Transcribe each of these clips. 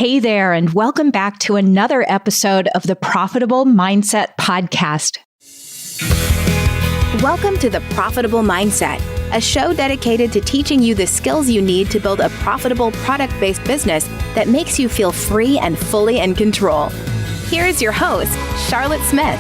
Hey there, and welcome back to another episode of the Profitable Mindset Podcast. Welcome to the Profitable Mindset, a show dedicated to teaching you the skills you need to build a profitable product-based business that makes you feel free and fully in control. Here is your host, Charlotte Smith.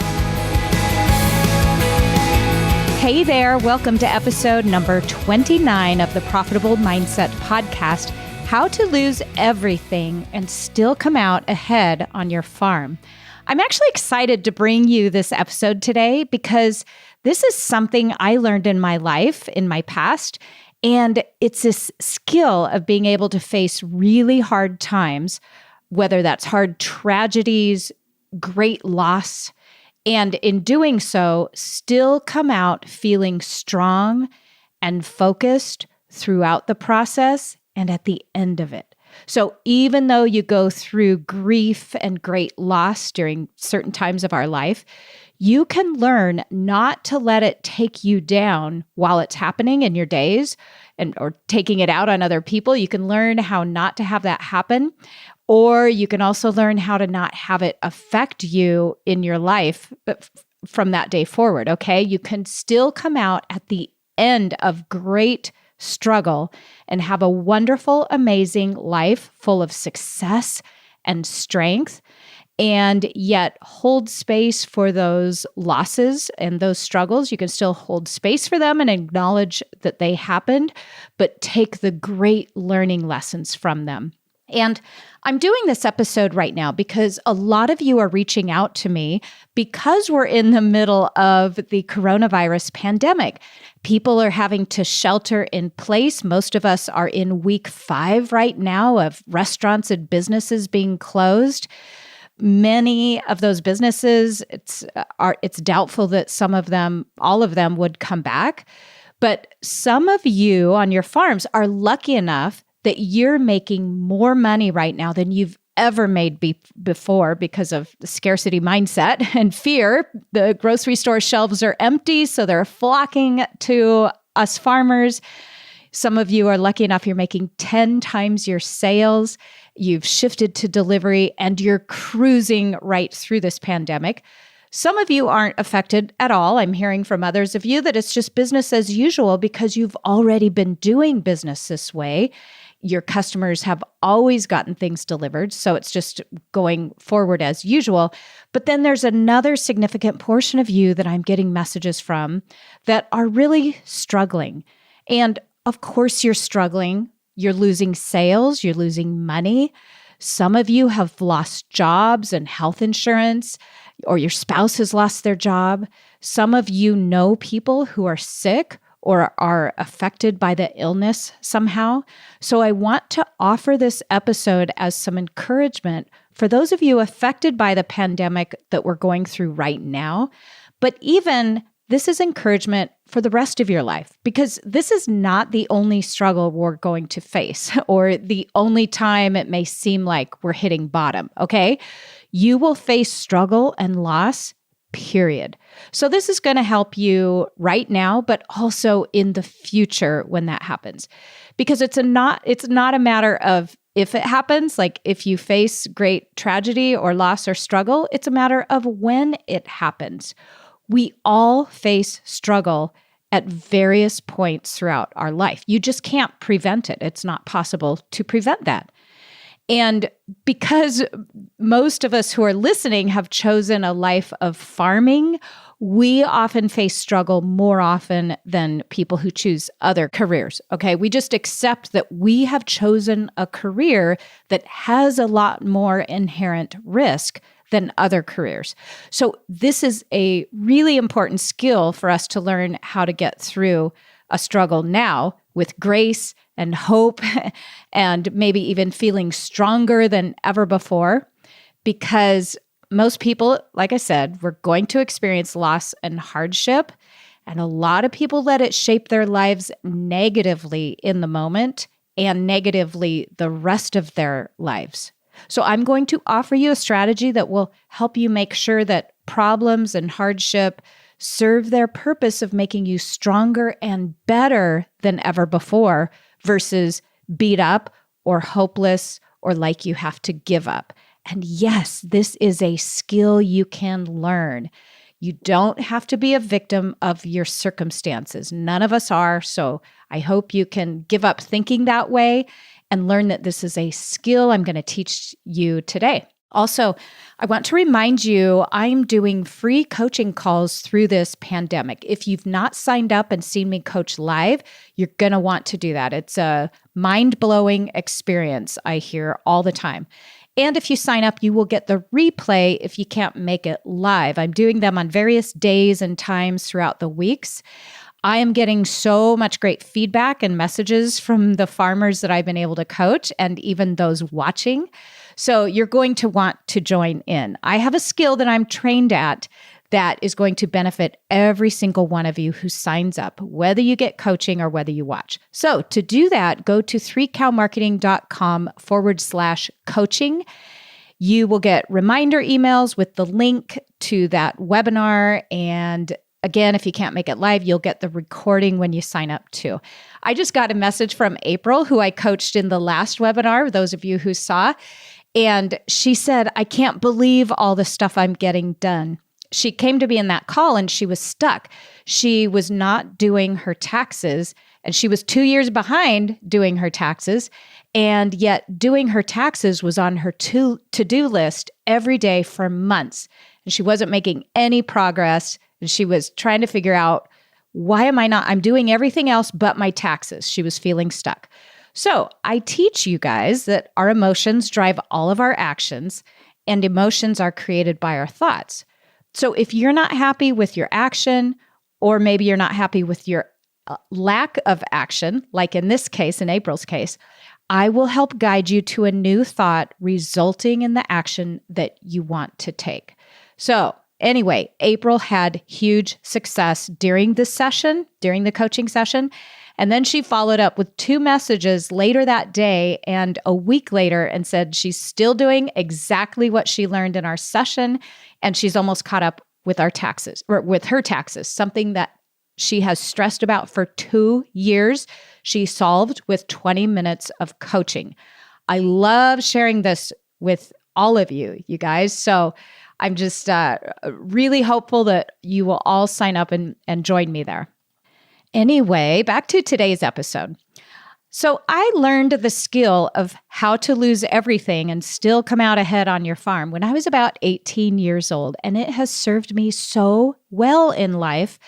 Hey there, welcome to episode number 29 of the Profitable Mindset Podcast, How to Lose Everything and Still Come Out Ahead on Your Farm. I'm actually excited to bring you this episode today because this is something I learned in my life, in my past, and it's this skill of being able to face really hard times, whether that's hard tragedies, great loss, and in doing so, still come out feeling strong and focused throughout the process and at the end of it. So even though you go through grief and great loss during certain times of our life, you can learn not to let it take you down while it's happening in your days or taking it out on other people. You can learn how not to have that happen. Or you can also learn how to not have it affect you in your life from that day forward, okay? You can still come out at the end of great struggle and have a wonderful, amazing life full of success and strength, and yet hold space for those losses and those struggles. You can still hold space for them and acknowledge that they happened, but take the great learning lessons from them. And I'm doing this episode right now because a lot of you are reaching out to me because we're in the middle of the coronavirus pandemic. People are having to shelter in place. Most of us are in week 5 right now of restaurants and businesses being closed. Many of those businesses, it's doubtful that some of them, all of them would come back. But some of you on your farms are lucky enough that you're making more money right now than you've ever made before because of the scarcity mindset and fear. The grocery store shelves are empty, so they're flocking to us farmers. Some of you are lucky enough you're making 10 times your sales. You've shifted to delivery and you're cruising right through this pandemic. Some of you aren't affected at all. I'm hearing from others of you that it's just business as usual because you've already been doing business this way. Your customers have always gotten things delivered, so it's just going forward as usual. But then there's another significant portion of you that I'm getting messages from that are really struggling. And of course you're struggling. You're losing sales. You're losing money. Some of you have lost jobs and health insurance, or your spouse has lost their job. Some of you know people who are sick or are affected by the illness somehow. So I want to offer this episode as some encouragement for those of you affected by the pandemic that we're going through right now. But even this is encouragement for the rest of your life, because this is not the only struggle we're going to face or the only time it may seem like we're hitting bottom, okay? You will face struggle and loss, period. So this is going to help you right now, but also in the future when that happens. Because it's not a matter of if it happens, like if you face great tragedy or loss or struggle, it's a matter of when it happens. We all face struggle at various points throughout our life. You just can't prevent it. It's not possible to prevent that. And because most of us who are listening have chosen a life of farming, we often face struggle more often than people who choose other careers, okay? We just accept that we have chosen a career that has a lot more inherent risk than other careers. So this is a really important skill for us to learn how to get through a struggle now with grace and hope and maybe even feeling stronger than ever before, because most people, like I said, we're going to experience loss and hardship, and a lot of people let it shape their lives negatively in the moment and negatively the rest of their lives. So I'm going to offer you a strategy that will help you make sure that problems and hardship serve their purpose of making you stronger and better than ever before versus beat up or hopeless or like you have to give up. And yes, this is a skill you can learn. You don't have to be a victim of your circumstances. None of us are. So I hope you can give up thinking that way and learn that this is a skill I'm going to teach you today. Also, I want to remind you, I'm doing free coaching calls through this pandemic. If you've not signed up and seen me coach live, you're going to want to do that. It's a mind-blowing experience, I hear all the time. And if you sign up, you will get the replay if you can't make it live. I'm doing them on various days and times throughout the weeks. I am getting so much great feedback and messages from the farmers that I've been able to coach and even those watching. So you're going to want to join in. I have a skill that I'm trained at that is going to benefit every single one of you who signs up, whether you get coaching or whether you watch. So to do that, go to 3cowmarketing.com/coaching. You will get reminder emails with the link to that webinar. And again, if you can't make it live, you'll get the recording when you sign up too. I just got a message from April, who I coached in the last webinar, those of you who saw, and she said, I can't believe all the stuff I'm getting done. She came to me in that call and she was stuck. She was not doing her taxes and she was 2 years behind doing her taxes. And yet doing her taxes was on her to-do list every day for months. And she wasn't making any progress. And she was trying to figure out, why am I not? I'm doing everything else but my taxes. She was feeling stuck. So I teach you guys that our emotions drive all of our actions and emotions are created by our thoughts. So if you're not happy with your action, or maybe you're not happy with your lack of action, like in this case, in April's case, I will help guide you to a new thought resulting in the action that you want to take. So anyway, April had huge success during this session, during the coaching session. And then she followed up with 2 messages later that day and a week later and said she's still doing exactly what she learned in our session. And she's almost caught up with our taxes, or with her taxes, something that she has stressed about for 2 years. She solved with 20 minutes of coaching. I love sharing this with all of you, you guys. So I'm just really hopeful that you will all sign up and join me there. Anyway, back to today's episode. So I learned the skill of how to lose everything and still come out ahead on your farm when I was about 18 years old. And it has served me so well in life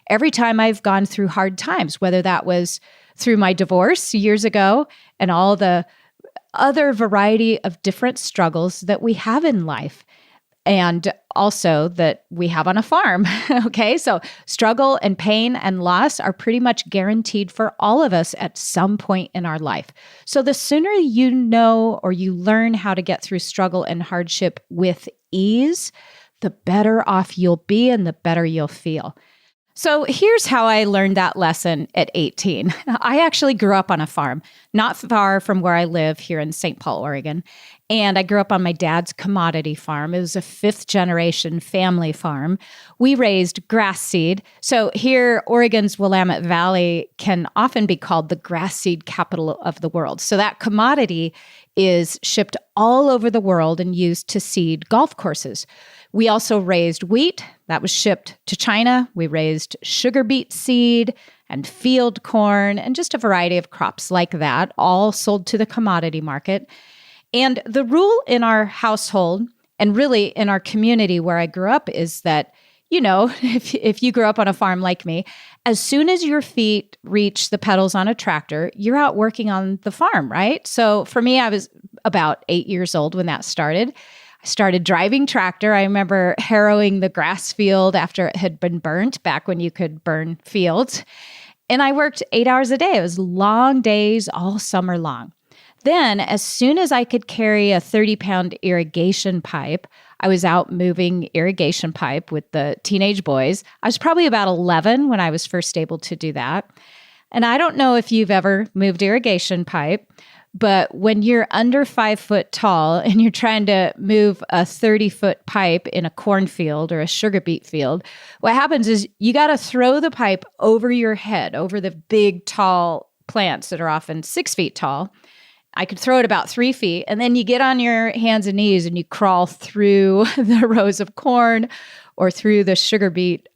every time I've gone through hard times, whether that was through my divorce years ago and all the other variety of different struggles that we have in life. And also that we have on a farm. Okay, so struggle and pain and loss are pretty much guaranteed for all of us at some point in our life. So the sooner you know or you learn how to get through struggle and hardship with ease, the better off you'll be and the better you'll feel. So here's how I learned that lesson at 18. I actually grew up on a farm, not far from where I live here in St. Paul, Oregon. And I grew up on my dad's commodity farm. It was a 5th-generation family farm. We raised grass seed. So here, Oregon's Willamette Valley can often be called the grass seed capital of the world. So that commodity is shipped all over the world and used to seed golf courses. We also raised wheat. That was shipped to China. We raised sugar beet seed and field corn and just a variety of crops like that, all sold to the commodity market. And the rule in our household and really in our community where I grew up is that, you know, if you grew up on a farm like me, as soon as your feet reach the pedals on a tractor, you're out working on the farm, right? So for me, I was about 8 years old when that started. I started driving tractor. I remember harrowing the grass field after it had been burnt, back when you could burn fields. And I worked 8 hours a day. It was long days all summer long. Then, as soon as I could carry a 30-pound irrigation pipe, I was out moving irrigation pipe with the teenage boys. I was probably about 11 when I was first able to do that. And I don't know if you've ever moved irrigation pipe, but when you're under 5 foot tall and you're trying to move a 30-foot pipe in a cornfield or a sugar beet field, what happens is you got to throw the pipe over your head, over the big, tall plants that are often 6 feet tall. I could throw it about 3 feet. And then you get on your hands and knees and you crawl through the rows of corn or through the sugar beet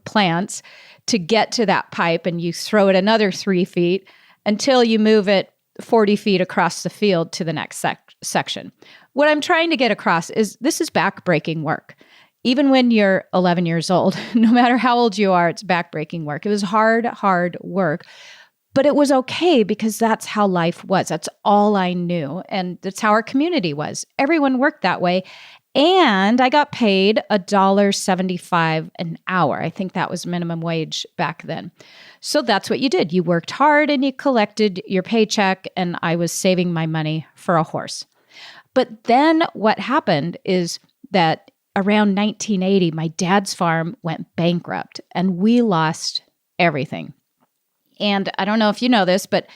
plants to get to that pipe. And you throw it another 3 feet until you move it 40 feet across the field to the next section. What I'm trying to get across is this is backbreaking work. Even when you're 11 years old, no matter how old you are, it's backbreaking work. It was hard work. But it was okay because that's how life was. That's all I knew. And that's how our community was. Everyone worked that way. And I got paid $1.75 an hour. I think that was minimum wage back then. So that's what you did. You worked hard and you collected your paycheck, and I was saving my money for a horse. But then what happened is that around 1980, my dad's farm went bankrupt and we lost everything. And I don't know if you know this, but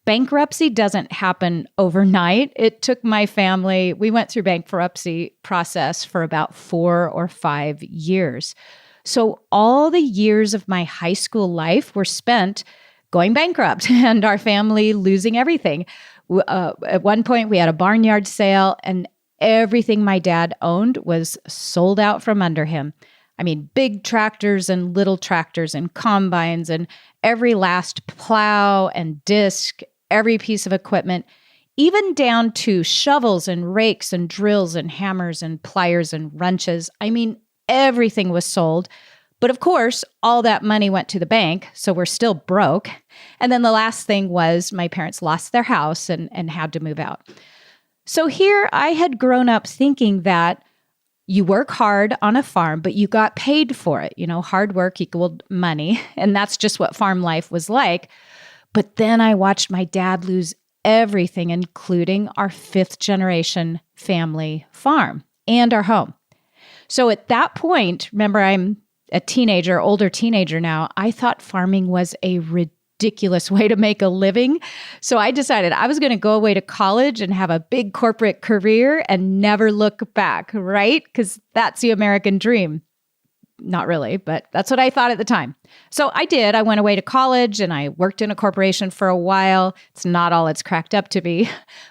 bankruptcy doesn't happen overnight. It took my family, we went through bankruptcy process for about 4 or 5 years. So all the years of my high school life were spent going bankrupt and our family losing everything. At one point, we had a barnyard sale and everything my dad owned was sold out from under him. I mean, big tractors and little tractors and combines and every last plow and disc, every piece of equipment, even down to shovels and rakes and drills and hammers and pliers and wrenches. I mean, everything was sold. But of course, all that money went to the bank, so we're still broke. And then the last thing was my parents lost their house and had to move out. So here I had grown up thinking that you work hard on a farm, but you got paid for it. You know, hard work equaled money. And that's just what farm life was like. But then I watched my dad lose everything, including our 5th generation family farm and our home. So at that point, remember, I'm a teenager, older teenager now, I thought farming was a ridiculous way to make a living. So I decided I was going to go away to college and have a big corporate career and never look back, right? Because that's the American dream. Not really, but that's what I thought at the time. So I did. I went away to college and I worked in a corporation for a while. It's not all it's cracked up to be.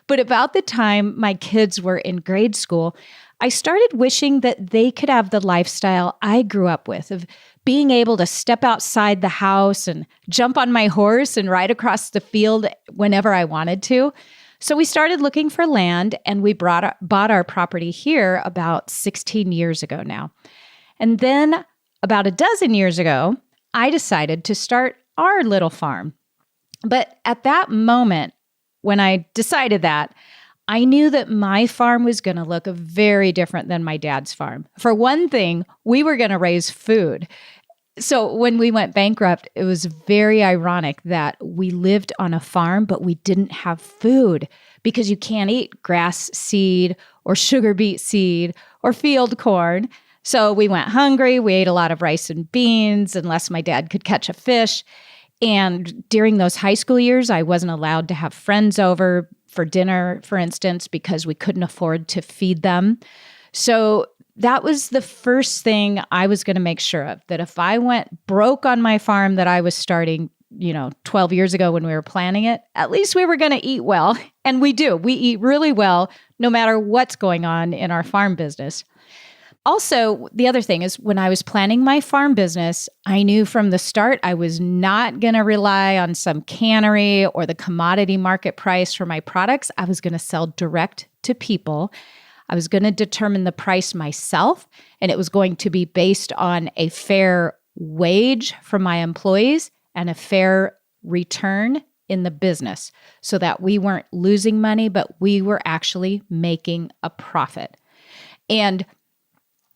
But about the time my kids were in grade school, I started wishing that they could have the lifestyle I grew up with of being able to step outside the house and jump on my horse and ride across the field whenever I wanted to. So we started looking for land and we bought our property here about 16 years ago now. And then about a dozen years ago, I decided to start our little farm. But at that moment, when I decided that, I knew that my farm was going to look very different than my dad's farm. For one thing, we were going to raise food. So when we went bankrupt, it was very ironic that we lived on a farm, but we didn't have food because you can't eat grass seed or sugar beet seed or field corn. So we went hungry. We ate a lot of rice and beans unless my dad could catch a fish. And during those high school years, I wasn't allowed to have friends over for dinner, for instance, because we couldn't afford to feed them. So that was the first thing I was going to make sure of, that if I went broke on my farm that I was starting, 12 years ago when we were planning it, at least we were going to eat well. And we do. We eat really well, no matter what's going on in our farm business. Also, the other thing is when I was planning my farm business, I knew from the start I was not going to rely on some cannery or the commodity market price for my products. I was going to sell direct to people. I was going to determine the price myself, and it was going to be based on a fair wage for my employees and a fair return in the business so that we weren't losing money, but we were actually making a profit. And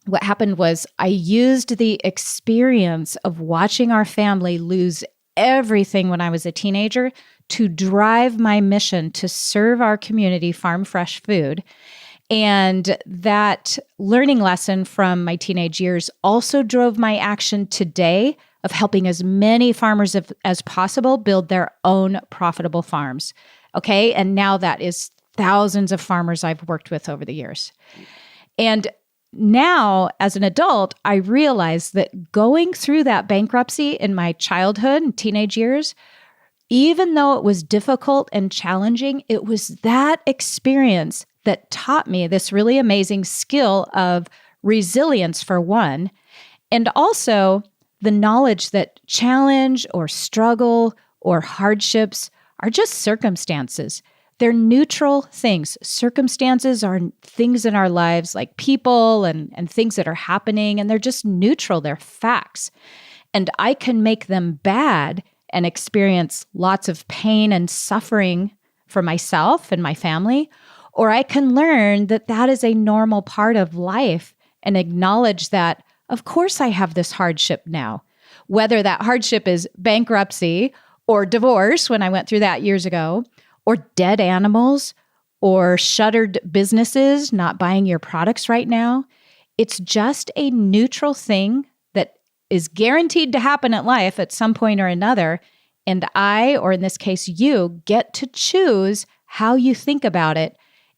what happened was I used the experience of watching our family lose everything when I was a teenager to drive my mission to serve our community farm fresh food. And that learning lesson from my teenage years also drove my action today of helping as many farmers as possible build their own profitable farms. Okay. And now that is thousands of farmers I've worked with over the years. And now, as an adult, I realized that going through that bankruptcy in my childhood and teenage years Even though it was difficult and challenging, it was that experience that taught me this really amazing skill of resilience, for one, and also the knowledge that challenge or struggle or hardships are just circumstances. They're neutral things. Circumstances are things in our lives, like people and things that are happening, and they're just neutral. They're facts. And I can make them bad and experience lots of pain and suffering for myself and my family, or I can learn that that is a normal part of life and acknowledge that, of course, I have this hardship now. Whether that hardship is bankruptcy or divorce, when I went through that years ago, or dead animals, or shuttered businesses not buying your products right now, it's just a neutral thing that is guaranteed to happen at life at some point or another. And I, or in this case, you, get to choose how you think about it.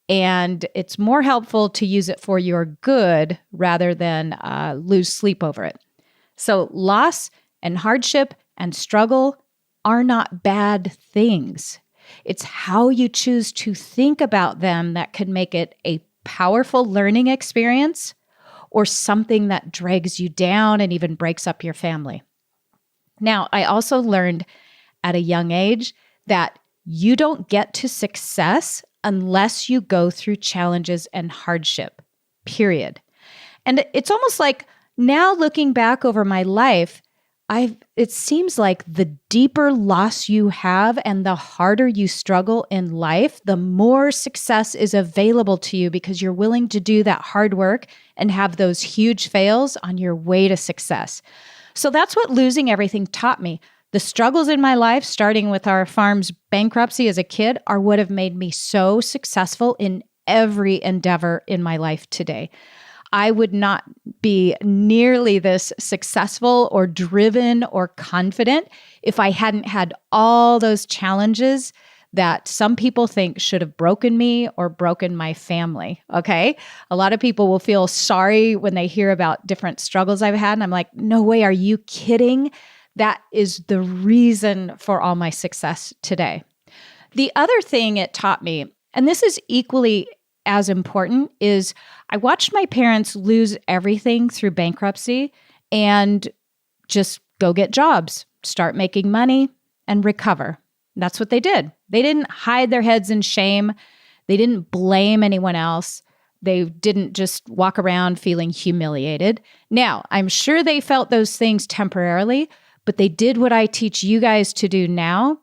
And it's more helpful to use it for your good rather than lose sleep over it. So loss and hardship and struggle are not bad things. It's how you choose to think about them that can make it a powerful learning experience or something that drags you down and even breaks up your family. Now, I also learned at a young age that you don't get to success unless you go through challenges and hardship, period. And it's almost like now looking back over my life, it seems like the deeper loss you have and the harder you struggle in life, the more success is available to you because you're willing to do that hard work and have those huge fails on your way to success. So that's what losing everything taught me. The struggles in my life, starting with our farm's bankruptcy as a kid, are what have made me so successful in every endeavor in my life today. I would not be nearly this successful or driven or confident if I hadn't had all those challenges that some people think should have broken me or broken my family, okay? A lot of people will feel sorry when they hear about different struggles I've had, and I'm like, no way, are you kidding? That is the reason for all my success today. The other thing it taught me, and this is equally as important, is I watched my parents lose everything through bankruptcy and just go get jobs, start making money, and recover. That's what they did. They didn't hide their heads in shame. They didn't blame anyone else. They didn't just walk around feeling humiliated. Now, I'm sure they felt those things temporarily, but they did what I teach you guys to do now.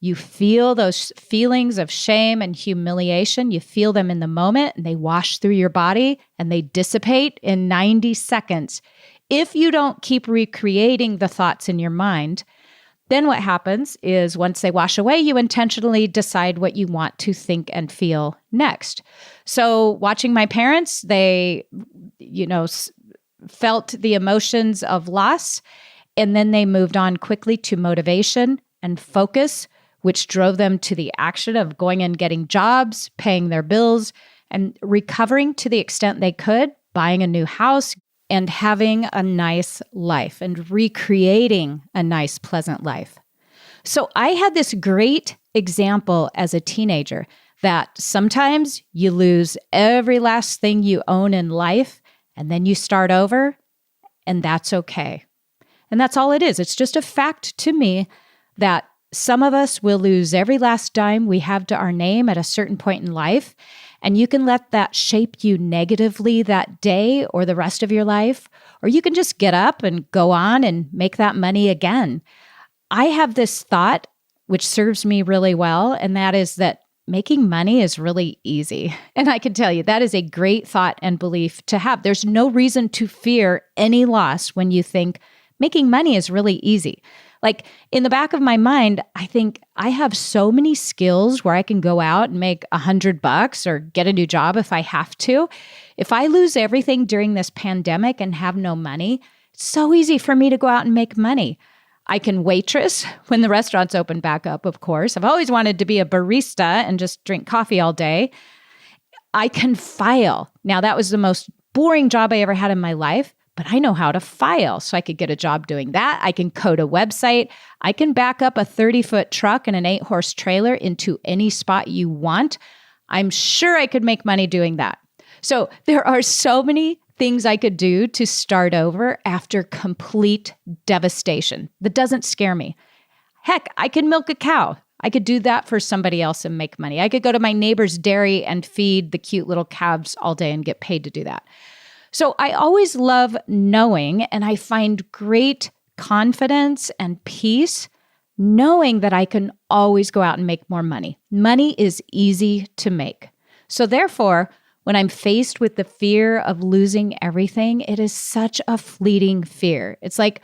You feel those feelings of shame and humiliation. You feel them in the moment, and they wash through your body, and they dissipate in 90 seconds. If you don't keep recreating the thoughts in your mind, then what happens is once they wash away, you intentionally decide what you want to think and feel next. So watching my parents, they, felt the emotions of loss, and then they moved on quickly to motivation and focus, which drove them to the action of going and getting jobs, paying their bills, and recovering to the extent they could, buying a new house, and having a nice life and recreating a nice, pleasant life. So I had this great example as a teenager that sometimes you lose every last thing you own in life, and then you start over, and that's okay. And that's all it is. It's just a fact to me that some of us will lose every last dime we have to our name at a certain point in life, and you can let that shape you negatively that day or the rest of your life, or you can just get up and go on and make that money again. I have this thought, which serves me really well, and that is that making money is really easy. And I can tell you that is a great thought and belief to have. There's no reason to fear any loss when you think making money is really easy. Like in the back of my mind, I think I have so many skills where I can go out and make $100 or get a new job if I have to. If I lose everything during this pandemic and have no money, it's so easy for me to go out and make money. I can waitress when the restaurants open back up, of course. I've always wanted to be a barista and just drink coffee all day. I can file. Now, that was the most boring job I ever had in my life, but I know how to file. So I could get a job doing that. I can code a website. I can back up a 30-foot truck and an 8-horse trailer into any spot you want. I'm sure I could make money doing that. So there are so many things I could do to start over after complete devastation. That doesn't scare me. Heck, I could milk a cow. I could do that for somebody else and make money. I could go to my neighbor's dairy and feed the cute little calves all day and get paid to do that. So I always love knowing, and I find great confidence and peace knowing that I can always go out and make more money. Money is easy to make. So therefore, when I'm faced with the fear of losing everything, it is such a fleeting fear. It's like,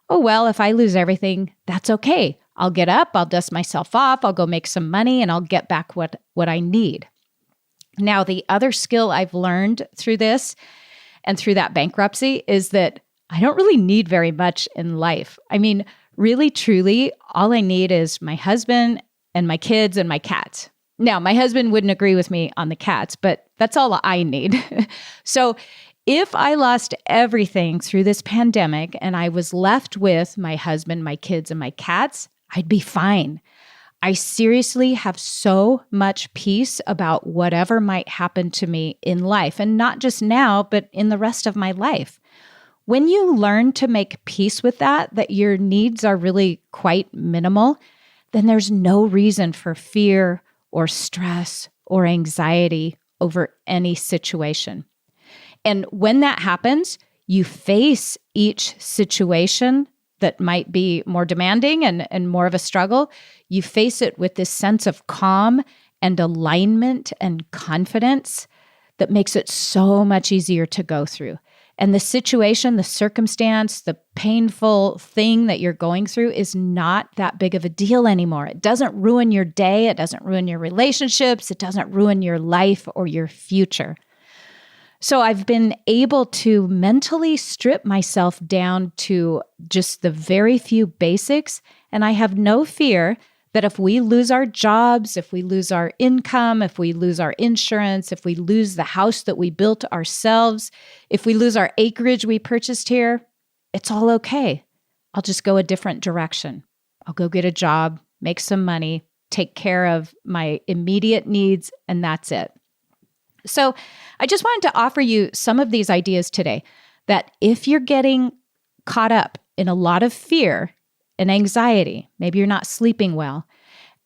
oh, well, if I lose everything, that's okay. I'll get up, I'll dust myself off, I'll go make some money, and I'll get back what I need. Now, the other skill I've learned through this and through that bankruptcy is that I don't really need very much in life. I mean, really, truly, all I need is my husband and my kids and my cats. Now, my husband wouldn't agree with me on the cats, but that's all I need. So if I lost everything through this pandemic and I was left with my husband, my kids, and my cats, I'd be fine. I seriously have so much peace about whatever might happen to me in life, and not just now, but in the rest of my life. When you learn to make peace with that your needs are really quite minimal, then there's no reason for fear or stress or anxiety over any situation. And when that happens, you face each situation that might be more demanding and more of a struggle. You face it with this sense of calm and alignment and confidence that makes it so much easier to go through. And the situation, the circumstance, the painful thing that you're going through is not that big of a deal anymore. It doesn't ruin your day. It doesn't ruin your relationships. It doesn't ruin your life or your future. So I've been able to mentally strip myself down to just the very few basics, and I have no fear that if we lose our jobs, if we lose our income, if we lose our insurance, if we lose the house that we built ourselves, if we lose our acreage we purchased here, it's all okay. I'll just go a different direction. I'll go get a job, make some money, take care of my immediate needs, and that's it. So I just wanted to offer you some of these ideas today that if you're getting caught up in a lot of fear and anxiety, maybe you're not sleeping well.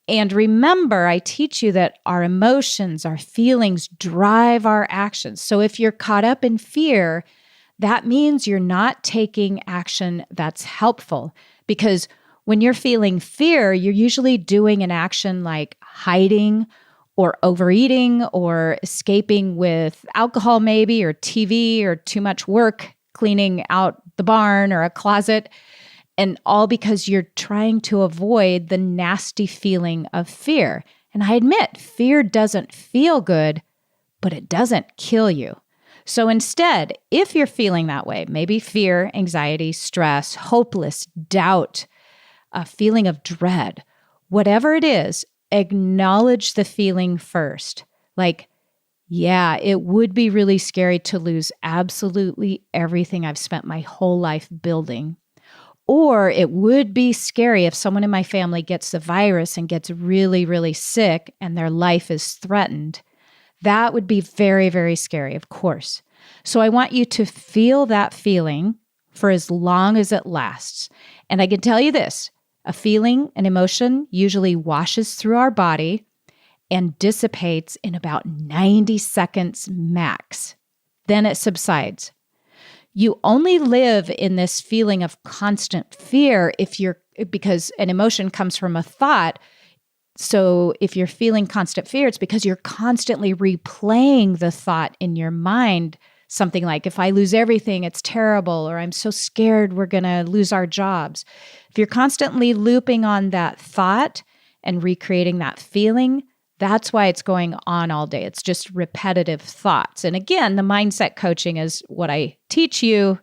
And remember, I teach you that our emotions, our feelings drive our actions. So if you're caught up in fear, that means you're not taking action that's helpful, because when you're feeling fear, you're usually doing an action like hiding or overeating or escaping with alcohol maybe, or TV, or too much work cleaning out the barn or a closet. And all because you're trying to avoid the nasty feeling of fear. And I admit, fear doesn't feel good, but it doesn't kill you. So instead, if you're feeling that way, maybe fear, anxiety, stress, hopeless, doubt, a feeling of dread, whatever it is, acknowledge the feeling first. Like, yeah, it would be really scary to lose absolutely everything I've spent my whole life building. Or it would be scary if someone in my family gets the virus and gets really, really sick and their life is threatened. That would be very, very scary, of course. So I want you to feel that feeling for as long as it lasts. And I can tell you this, a feeling, an emotion usually washes through our body and dissipates in about 90 seconds max. Then it subsides. You only live in this feeling of constant fear because an emotion comes from a thought. So if you're feeling constant fear, it's because you're constantly replaying the thought in your mind. Something like, if I lose everything, it's terrible, or I'm so scared we're going to lose our jobs. If you're constantly looping on that thought and recreating that feeling, that's why it's going on all day. It's just repetitive thoughts. And again, the mindset coaching is what I teach you,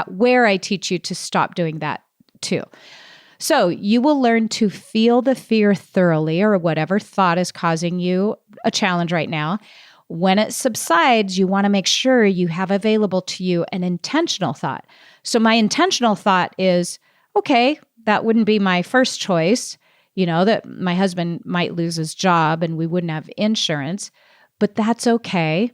where I teach you to stop doing that too. So you will learn to feel the fear thoroughly, or whatever thought is causing you a challenge right now. When it subsides, you want to make sure you have available to you an intentional thought. So my intentional thought is, okay, that wouldn't be my first choice, that my husband might lose his job and we wouldn't have insurance, but that's okay.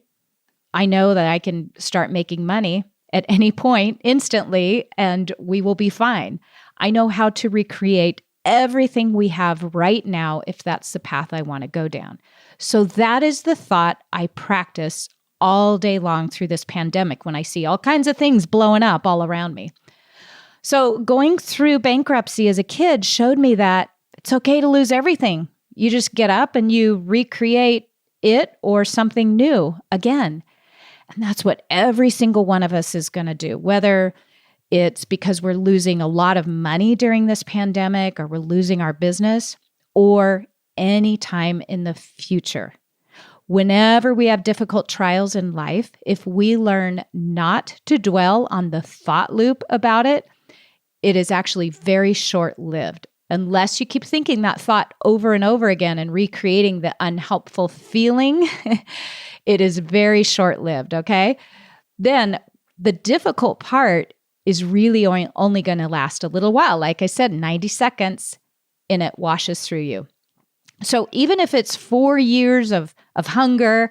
I know that I can start making money at any point instantly, and we will be fine. I know how to recreate everything we have right now if that's the path I want to go down. So that is the thought I practice all day long through this pandemic when I see all kinds of things blowing up all around me. So going through bankruptcy as a kid showed me that it's okay to lose everything. You just get up and you recreate it or something new again. And that's what every single one of us is going to do, whether it's because we're losing a lot of money during this pandemic or we're losing our business or any time in the future. Whenever we have difficult trials in life, if we learn not to dwell on the thought loop about it, it is actually very short-lived. Unless you keep thinking that thought over and over again and recreating the unhelpful feeling, it is very short-lived, okay? Then the difficult part is really only going to last a little while. Like I said, 90 seconds, and it washes through you. So even if it's 4 years of hunger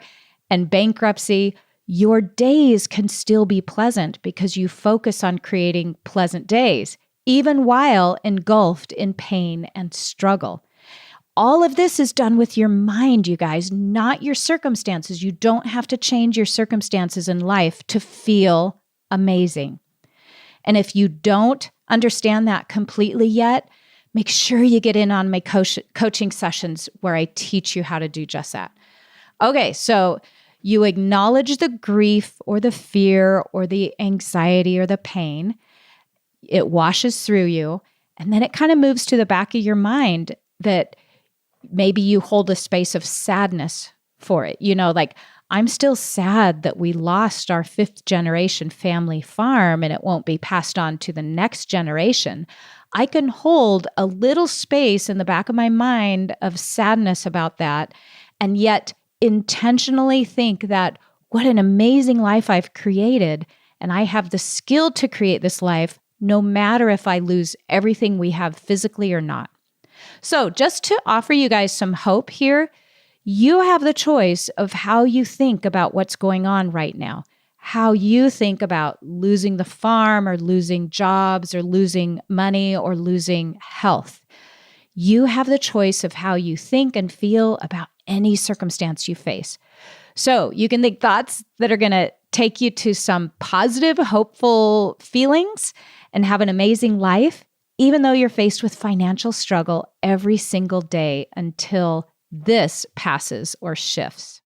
and bankruptcy, your days can still be pleasant because you focus on creating pleasant days, even while engulfed in pain and struggle. All of this is done with your mind, you guys, not your circumstances. You don't have to change your circumstances in life to feel amazing. And if you don't understand that completely yet, make sure you get in on my coaching sessions where I teach you how to do just that. Okay, so you acknowledge the grief or the fear or the anxiety or the pain. It washes through you, and then it kind of moves to the back of your mind that maybe you hold a space of sadness for it. Like, I'm still sad that we lost our 5th generation family farm and it won't be passed on to the next generation. I can hold a little space in the back of my mind of sadness about that, and yet intentionally think that what an amazing life I've created, and I have the skill to create this life no matter if I lose everything we have physically or not. So just to offer you guys some hope here, you have the choice of how you think about what's going on right now, how you think about losing the farm or losing jobs or losing money or losing health. You have the choice of how you think and feel about any circumstance you face. So you can think thoughts that are going to take you to some positive, hopeful feelings and have an amazing life, even though you're faced with financial struggle every single day until this passes or shifts.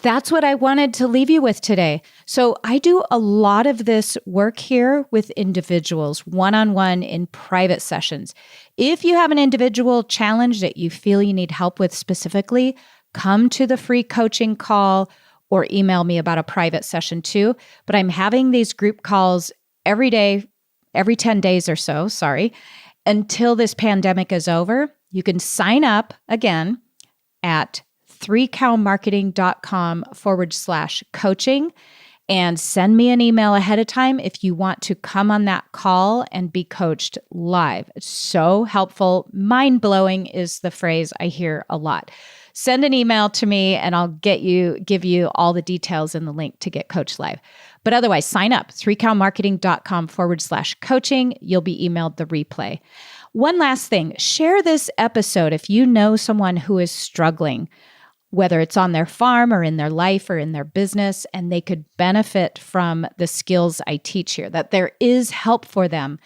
That's what I wanted to leave you with today. So I do a lot of this work here with individuals, one-on-one in private sessions. If you have an individual challenge that you feel you need help with specifically, come to the free coaching call or email me about a private session too. But I'm having these group calls every day, every 10 days or so, until this pandemic is over. You can sign up again at 3cowmarketing.com/coaching and send me an email ahead of time if you want to come on that call and be coached live. It's so helpful. Mind-blowing is the phrase I hear a lot. Send an email to me and I'll give you all the details and the link to get coached live. But otherwise, sign up, 3cowmarketing.com/coaching. You'll be emailed the replay. One last thing, share this episode if you know someone who is struggling, whether it's on their farm or in their life or in their business, and they could benefit from the skills I teach here, that there is help for them.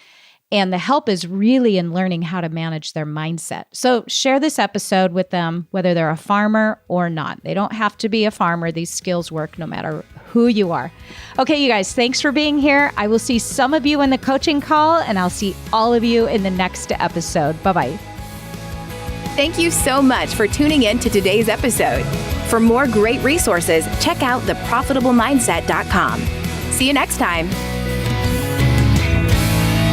And the help is really in learning how to manage their mindset. So share this episode with them, whether they're a farmer or not. They don't have to be a farmer. These skills work no matter who you are. Okay, you guys, thanks for being here. I will see some of you in the coaching call, and I'll see all of you in the next episode. Bye-bye. Thank you so much for tuning in to today's episode. For more great resources, check out theprofitablemindset.com. See you next time.